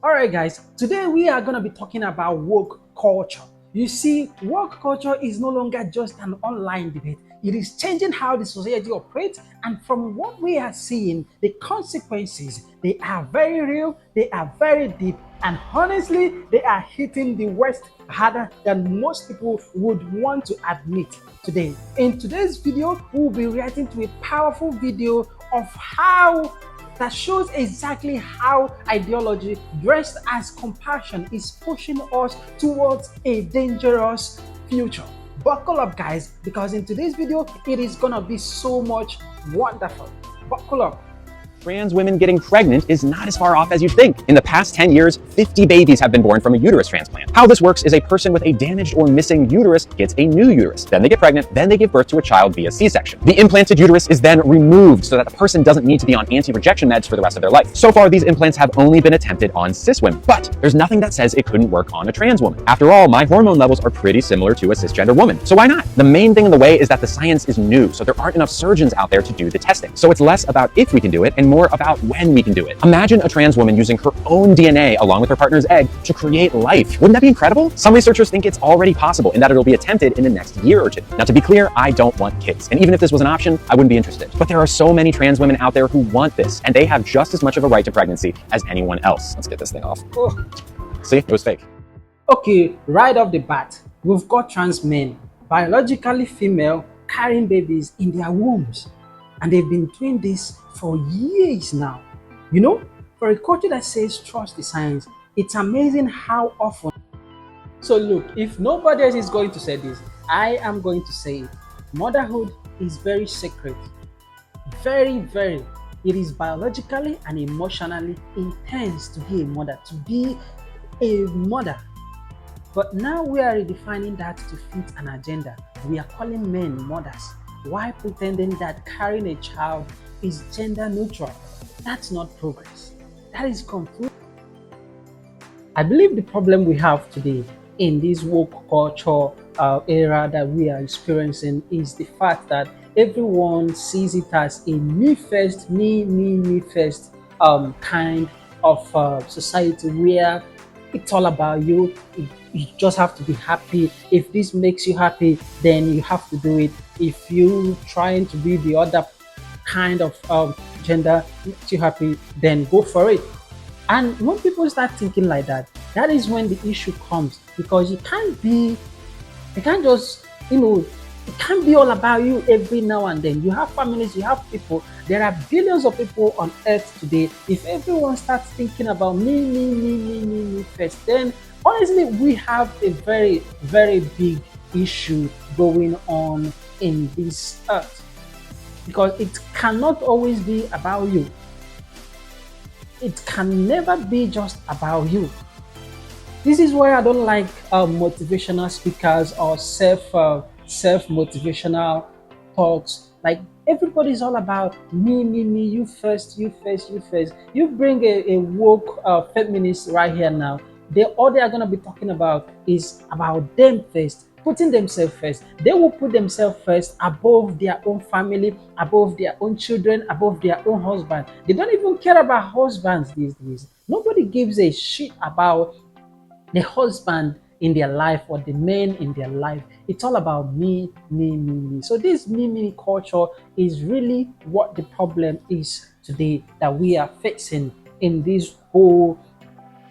Alright guys, today we are going to be talking about woke culture. You see, woke culture is no longer just an online debate. It is changing how the society operates, and from what we are seeing, the consequences, they are very real, they are very deep, and honestly, they are hitting the West harder than most people would want to admit today. In today's video, we will be reacting to a powerful video of how that shows exactly how ideology dressed as compassion is pushing us towards a dangerous future. Buckle up, guys, because in today's video, it is gonna be so much wonderful. Buckle up. Trans women getting pregnant is not as far off as you'd think. In the past 10 years, 50 babies have been born from a uterus transplant. How this works is a person with a damaged or missing uterus gets a new uterus. Then they get pregnant, then they give birth to a child via C-section. The implanted uterus is then removed so that the person doesn't need to be on anti-rejection meds for the rest of their life. So far, these implants have only been attempted on cis women, but there's nothing that says it couldn't work on a trans woman. After all, my hormone levels are pretty similar to a cisgender woman, so why not? The main thing in the way is that the science is new, so there aren't enough surgeons out there to do the testing. So it's less about if we can do it and more about when we can do it. Imagine a trans woman using her own DNA along with her partner's egg to create life. Wouldn't that be incredible? Some researchers think it's already possible and that it'll be attempted in the next year or two. Now, to be clear, I don't want kids. And even if this was an option, I wouldn't be interested. But there are so many trans women out there who want this, and they have just as much of a right to pregnancy as anyone else. Let's get this thing off. Oh. See, it was fake. Okay, right off the bat, we've got trans men, biologically female, carrying babies in their wombs. And they've been doing this for years now. You know, for a culture that says trust the science, it's amazing how often. So look, if nobody else is going to say this, I am going to say it. Motherhood is very sacred. Very, very. It is biologically and emotionally intense to be a mother, to be a mother. But now we are redefining that to fit an agenda. We are calling men mothers, while pretending that carrying a child is gender neutral. That's not progress. That is confusion. I believe the problem we have today in this woke culture era that we are experiencing is the fact that everyone sees it as a me first, me first kind of society where it's all about you. You just have to be happy. If this makes you happy, then you have to do it. If you trying to be the other kind of gender makes you happy, then go for it. And when people start thinking like that, that is when the issue comes, because you can't just, it can't be all about you every now and then. You have families, you have people. There are billions of people on earth today. If everyone starts thinking about me first, then honestly, we have a very, very big issue going on in this earth, because it cannot always be about you. It can never be just about you. This is why I don't like motivational speakers or self motivational talks. Like, everybody's all about me, you first, you first, you first. You bring a woke feminist right here now. All they are going to be talking about is about them first, putting themselves first. They will put themselves first above their own family, above their own children, above their own husband. They don't even care about husbands these days. Nobody gives a shit about the husband in their life or the men in their life. It's all about me. So this me culture is really what the problem is today that we are facing in this whole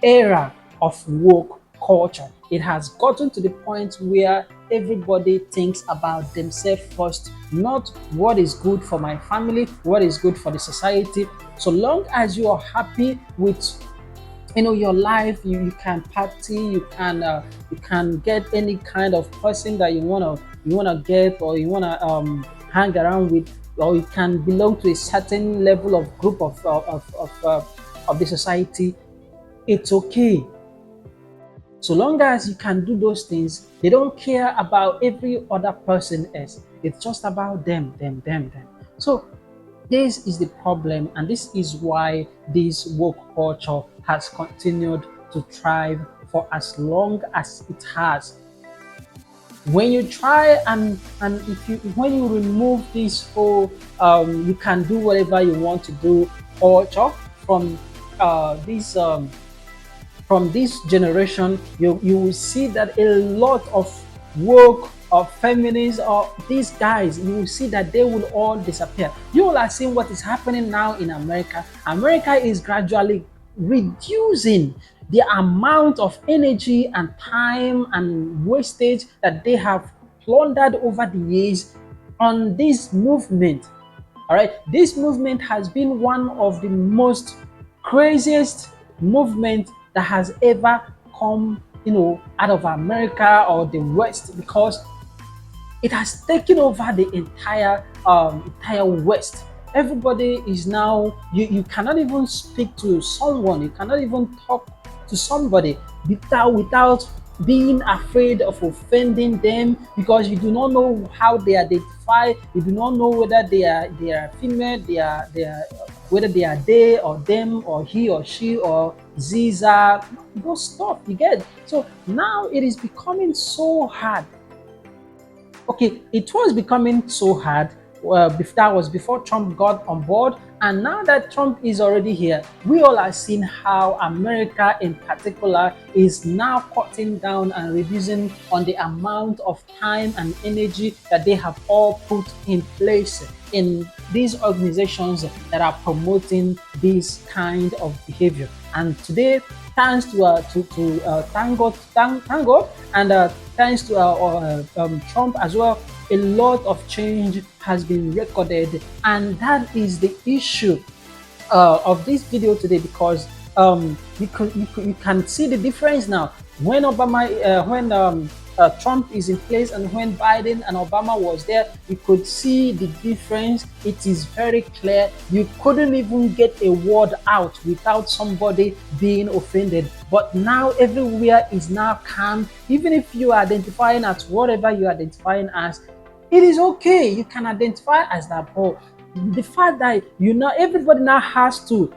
era of woke culture. It has gotten to the point where everybody thinks about themselves first, not what is good for my family, what is good for the society. So long as you are happy with your life, you can party, you can get any kind of person that you wanna get, or you wanna hang around with, or you can belong to a certain level of group of the society. It's okay. So long as you can do those things, they don't care about every other person else. It's just about them. So this is the problem, and this is why this woke culture has continued to thrive for as long as it has. When you try and when you remove this whole you can do whatever you want to do culture from this from this generation, you will see that a lot of woke or feminists or these guys, you will see that they will all disappear. You will have seen what is happening now in America. America is gradually reducing the amount of energy and time and wastage that they have plundered over the years on this movement. All right, this movement has been one of the most craziest movement that has ever come, out of America or the West, because it has taken over the entire West. Everybody is now, you cannot even speak to someone, you cannot even talk to somebody without being afraid of offending them, because you do not know how they identify, you do not know whether they are female, they are whether they are they or them or he or she or Ziza, those stuff you get. So now it is becoming so hard. Okay, it was becoming so hard. Well, that was before Trump got on board, and now that Trump is already here, we all are seeing how America, in particular, is now cutting down and reducing on the amount of time and energy that they have all put in place in these organizations that are promoting this kind of behavior. And today, thanks to thank God, and thanks to Trump as well, a lot of change has been recorded, and that is the issue of this video today, because you can see the difference now when Trump is in place and when Biden and Obama was there. You could see the difference. It is very clear. You couldn't even get a word out without somebody being offended. But now everywhere is now calm. Even if you are identifying as whatever you are identifying as, it is okay. You can identify as that. But the fact that everybody now has to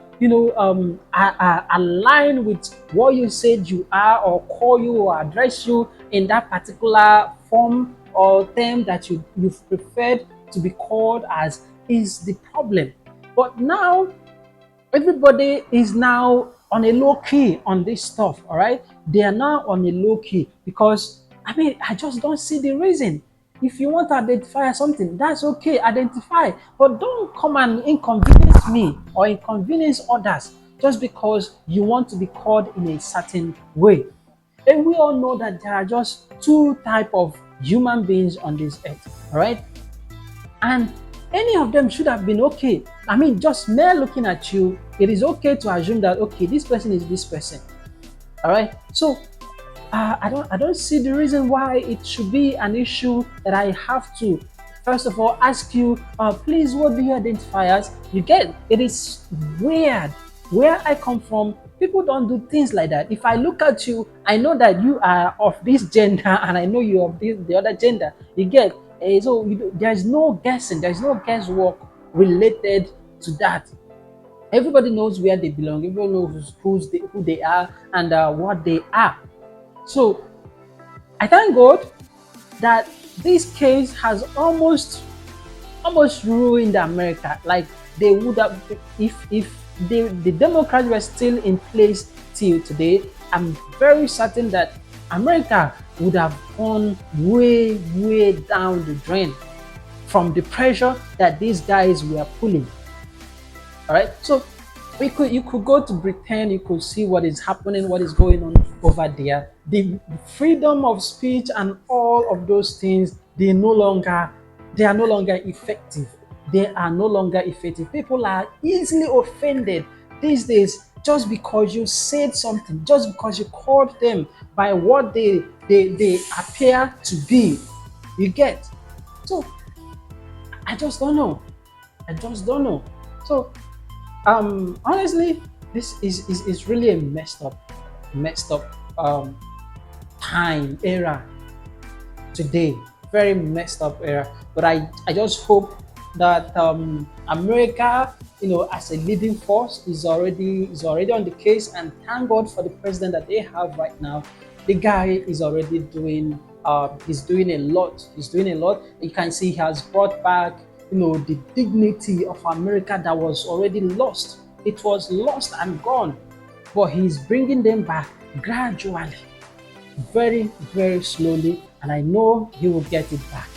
align with what you said you are, or call you or address you in that particular form or term that you've preferred to be called as, is the problem. But now everybody is now on a low key on this stuff. All right, they are now on a low key because I just don't see the reason. If you want to identify something, that's okay, identify, but don't come and inconvenience me or inconvenience others just because you want to be called in a certain way. And we all know that there are just two type of human beings on this earth. All right, and any of them should have been okay. Just mere looking at you, it is okay to assume that, okay, this person is this person. All right, so I don't see the reason why it should be an issue that I have to first of all ask you, please, what do you identify as? You get it is weird. Where I come from, people don't do things like that. If I look at you, I know that you are of this gender, and I know you are of the other gender. You get so there's no guessing, there's no guesswork related to that. Everybody knows where they belong. Everybody knows who they are and what they are. So I thank God that this case has almost ruined America. Like, they would have, if the Democrats were still in place till today, I'm very certain that America would have gone way down the drain from the pressure that these guys were pulling. All right, so you could go to Britain, you could see what is happening, what is going on over there. The freedom of speech and all of those things, they are no longer effective. They are no longer effective. People are easily offended these days just because you said something, just because you called them by what they appear to be. You get? So I just don't know. So honestly, this is really a messed up time era today. Very messed up era. But I just hope that America, as a leading force, is already on the case, and thank God for the president that they have right now. The guy is already doing he's doing a lot. You can see he has brought back the dignity of America that was already lost. It was lost and gone. but he's bringing them back gradually, very, very slowly, and I know he will get it back.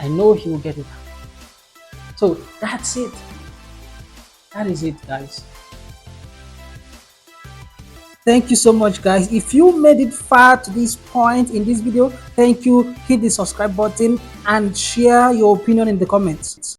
I know he will get it back. So that's it. That is it, guys. Thank you so much, guys. If you made it far to this point in this video, thank you. Hit the subscribe button and share your opinion in the comments.